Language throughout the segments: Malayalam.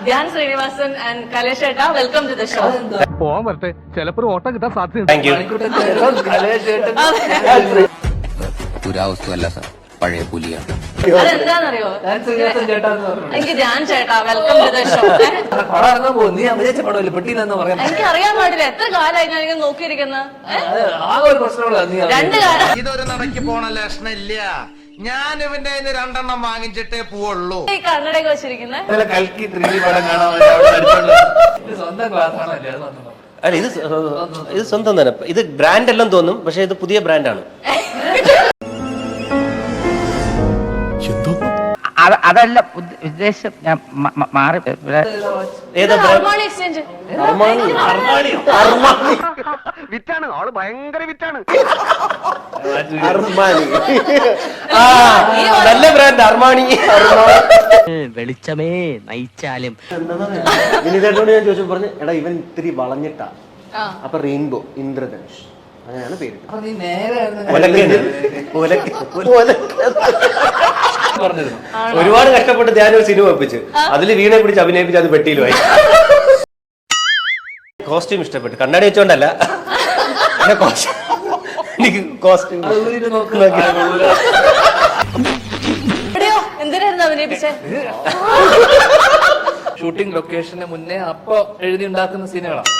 ധ്യാൻ ശ്രീനിവാസൻ ആൻഡ് കലേഷ് ഏട്ടാ, വെൽക്കം ടു ദ ഷോ. പോവാൻ വരട്ടെ, ചിലപ്പോ ഓട്ടം കിട്ടാൻ സാധ്യത. പുരാവസ്തുവല്ല സാർ, പഴയ പുലിയാണ്. അതെന്താന്നറിയോ, എനിക്ക് ധ്യാൻ ചേട്ടാ വെൽക്കം ടു ദ ഷോ. എനിക്ക് അറിയാൻ പാടില്ല, എത്ര കാലമായി ഞാൻ ഇങ്ങനെ നോക്കിയിരിക്കുന്നത്. 2 കാലം ഇതൊരു നടക്ക് പോണ ലക്ഷണില്ല. ഞാൻ ഇവന്റെ 2 വാങ്ങിച്ചിട്ടേ പോവുള്ളൂ. ഈ കണ്ണടയൊക്കെ വെച്ചിരിക്കുന്നത് അല്ല, ഇത് സ്വന്തം തന്നെ. ഇത് ബ്രാൻഡ് എല്ലാം തോന്നും, പക്ഷെ ഇത് പുതിയ ബ്രാൻഡാണ്. അതല്ല ഉദ്ദേശം, ഞാൻ മാറി. Armani exchange. വിറ്റാണ് ആള്, ഭയങ്കര വിറ്റാണ്. അർമാണി നല്ല ബ്രാൻഡ്, അർമാണി. വെളിച്ചമേ നയിച്ചാലും. വിനീതേട്ടനോട് ഞാൻ ചോദിച്ചു, പറഞ്ഞു എടാ ഇവൻ ഇത്തിരി വളഞ്ഞിട്ടാ, അപ്പൊ റെയിൻബോ, ഇന്ദ്രധനുഷ്, അങ്ങനെയാണ് പേര്. ഒരുപാട് കഷ്ടപ്പെട്ട് ഞാനൊരു സിനിമ ഒപ്പിച്ച് അതിൽ വീണെ പിടിച്ച് അഭിനയിപ്പിച്ച് അത് പെട്ടിയിലുമായി. കോസ്റ്റ്യൂം ഇഷ്ടപ്പെട്ടു, കണ്ണാടി വെച്ചോണ്ടല്ല, എനിക്ക് കോസ്റ്റ്യൂം. എന്തിനായിരുന്നു അഭിനയിപ്പിച്ചേ? ഷൂട്ടിംഗ് ലൊക്കേഷന് മുന്നേ അപ്പൊ എഴുതി ഉണ്ടാക്കുന്ന സീനുകളാണ്.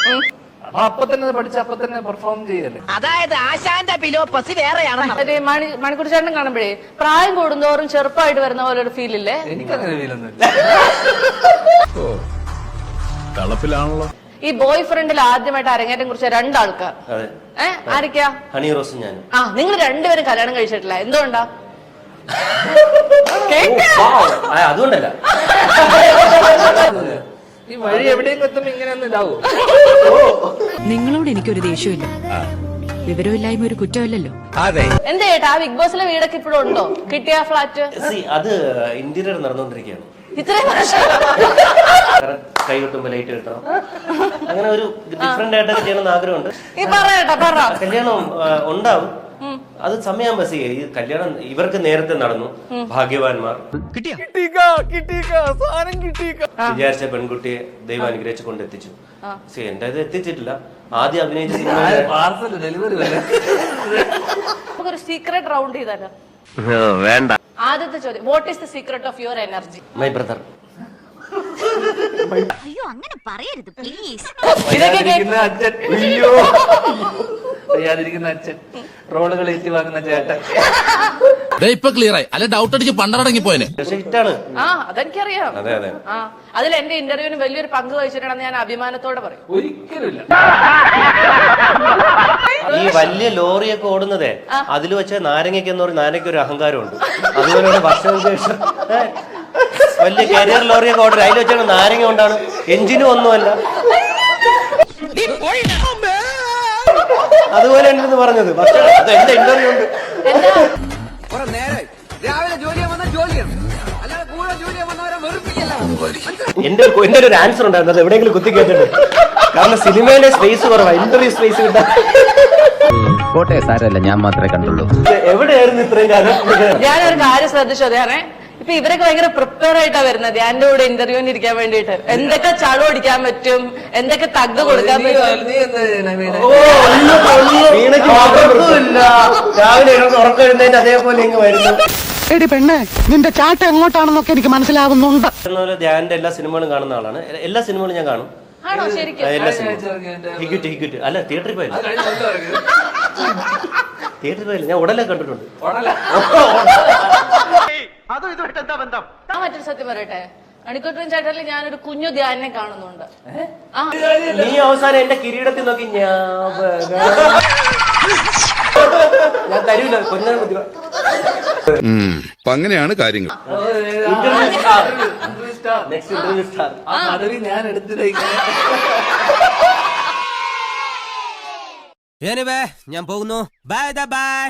അപ്പൊ തന്നെ പഠിച്ച് അപ്പൊ തന്നെ പെർഫോം ചെയ്യല്ലേ. അതായത് ആശാന്റെ ഫിലോപ്പസി വേറെയാണ്. മണിക്കൂർ ചേട്ടൻ കാണുമ്പോഴേ പ്രായം കൂടുന്തോറും ചെറുപ്പമായിട്ട് വരുന്ന പോലെ ഒരു ഫീൽ ഇല്ലേ? എനിക്കങ്ങനെ ഫീലൊന്നുമില്ല. കളപ്പിലാണല്ലോ. ഈ ബോയ് ഫ്രണ്ടിൽ ആദ്യമായിട്ട് അരങ്ങേറ്റം കുറിച്ച 2 ആൾക്കാർ ആരൊക്കെയാ? ഹണി റോസും ഞാനും. നിങ്ങൾ 2 പേരും കല്യാണം കഴിച്ചിട്ടില്ല, എന്തുകൊണ്ടാ? അതുകൊണ്ടല്ല, ഈ വഴി എവിടെയെങ്കിലും എത്തുമ്പോ ഇങ്ങനെയൊന്നും ഇതാവൂ. നിങ്ങളോട് എനിക്കൊരു ദേഷ്യമില്ല, വിവരമില്ലായ്മ ഒരു കുറ്റമല്ലല്ലോ. എന്താ ചേട്ടാ, ആ ബിഗ് ബോസിലെ വീടൊക്കെ ഇപ്പോഴും ഉണ്ടോ? കിട്ടിയ ഫ്ലാറ്റ്? അത് ഇന്റീരിയർ നടന്നുകൊണ്ടിരിക്കുകയാണ്. ഇത്രയും വർഷം കൈ കിട്ടുമ്പോ ലൈറ്റ് കിട്ടണം, അങ്ങനെ ഒരു ഡിഫറെന്റ് ആയിട്ടൊക്കെ ചെയ്യണമെന്ന് ആഗ്രഹമുണ്ട്. കല്യാണം ഉണ്ടാവും, അത് സമയം ബസ്. ഈ കല്യാണം ഇവർക്ക് നേരത്തെ നടന്നു, ഭാഗ്യവാന്മാർ. വിചാരിച്ച പെൺകുട്ടിയെ ദൈവം അനുഗ്രഹിച്ച് കൊണ്ടെത്തിച്ചു. എന്റെ ഇത് എത്തിച്ചിട്ടില്ല. ആദ്യം അഭിനയിച്ച സിനിമ നമുക്കൊരു സീക്രട്ട് റൗണ്ട് ചെയ്താലോ? വേണ്ട. ആദ്യത്തെ ചോദ്യം, what is the secret of your energy? My brother. അയ്യോ അങ്ങനെ പറയരുത് പ്ലീസ്. അറിയാതിരിക്കുന്ന അച്ഛൻ, റോളുകൾ ഏറ്റുവാങ്ങുന്ന ചേട്ടൻ. ഇപ്പൊ ക്ലിയർ ആയി, അല്ലെ ഡൗട്ട് അടിച്ച് പണ്ടടങ്ങി പോയനെ. അതെനിക്കറിയാം. അതിൽ എന്റെ ഇന്റർവ്യൂവിന് വലിയൊരു പങ്ക് വഹിച്ചിട്ടുണ്ടെന്ന് ഞാൻ അഭിമാനത്തോടെ പറയും. ഒരിക്കലുമില്ല. ഈ വലിയ ലോറിയൊക്കെ ഓടുന്നതേ, അതിൽ വെച്ച നാരങ്ങയ്ക്ക് എന്ന് പറഞ്ഞ നാരങ്ങയ്ക്ക് ഒരു അഹങ്കാരമുണ്ട്. അതുപോലെ വർഷങ്ങൾക്ക് ശേഷം വലിയ കരിയർ ലോറിയൊക്കെ ഓടുന്നത്, അതിൽ വെച്ചാണ് നാരങ്ങ കൊണ്ടാണ്, എഞ്ചിനും ഒന്നുമല്ല. അതുപോലെ ഉണ്ടെന്ന് പറഞ്ഞത്. പക്ഷെ അത് എന്റെ ഇന്റർവ്യൂ ഉണ്ട്. എന്റെ ഒരു ആൻസർ ഉണ്ടായിരുന്നു, അത് എവിടെയെങ്കിലും കുത്തി കേട്ടിട്ടുണ്ട്. കാരണം സിനിമയിലെ സ്പേസ് കുറവാണ്, ഇന്റർവ്യൂ സ്പേസ് കിട്ടാൻ. കോട്ടെ സാരല്ല, ഞാൻ മാത്രമേ കണ്ടുള്ളൂ. എവിടെയായിരുന്നു ഇത്രയും കാലം? ഞാനൊരു കാര്യം ശ്രദ്ധിച്ചു, അതാണ് ഇപ്പൊ ഇവരൊക്കെ ഭയങ്കര പ്രിപ്പയർ ആയിട്ടാ വരുന്നത് എന്റെ കൂടെ ഇന്റർവ്യൂവിന് ഇരിക്കാൻ വേണ്ടിട്ട്. എന്തൊക്കെ ചളു അടിക്കാൻ പറ്റും, എന്തൊക്കെ തഗ് കൊടുക്കാൻ പറ്റും. രാവിലെ ഉറക്കം എഴുന്നേറ്റ് അതേപോലെ ഇങ്ങ് വരുന്നു. എടി പെണ്ണെ, നിന്റെ ചാട്ട എങ്ങോട്ടാണെന്നൊക്കെ എനിക്ക് മനസ്സിലാവുന്നുണ്ട്. ധ്യാന്റെ എല്ലാ സിനിമകളും കാണുന്ന ആളാണ്. എല്ലാ സിനിമകളും ഞാൻ കാണും. ആണോ? ശരിക്കും? എല്ലാ സിനിമ അല്ല, തിയേറ്ററിൽ പോയില്ല. തിയേറ്ററിൽ പോയില്ല, ഞാൻ ഉടനെ കണ്ടിട്ടുണ്ട്. ആ മറ്റൊരു സത്യം പറയട്ടെ, മണിക്കൂട്ടൻ ചേട്ടനിൽ ഞാനൊരു കുഞ്ഞു ധ്യാനെ കാണുന്നുണ്ട്. നീ അവസാനം എന്റെ കിരീടത്തിൽ നോക്കി ഞാൻ തരൂല, കൊഞ്ഞാൽ മതി. അങ്ങനെയാണ് കാര്യങ്ങൾ. ഞാൻ എടുത്തിട്ട് ഞാൻ പോകുന്നു. Bye bye.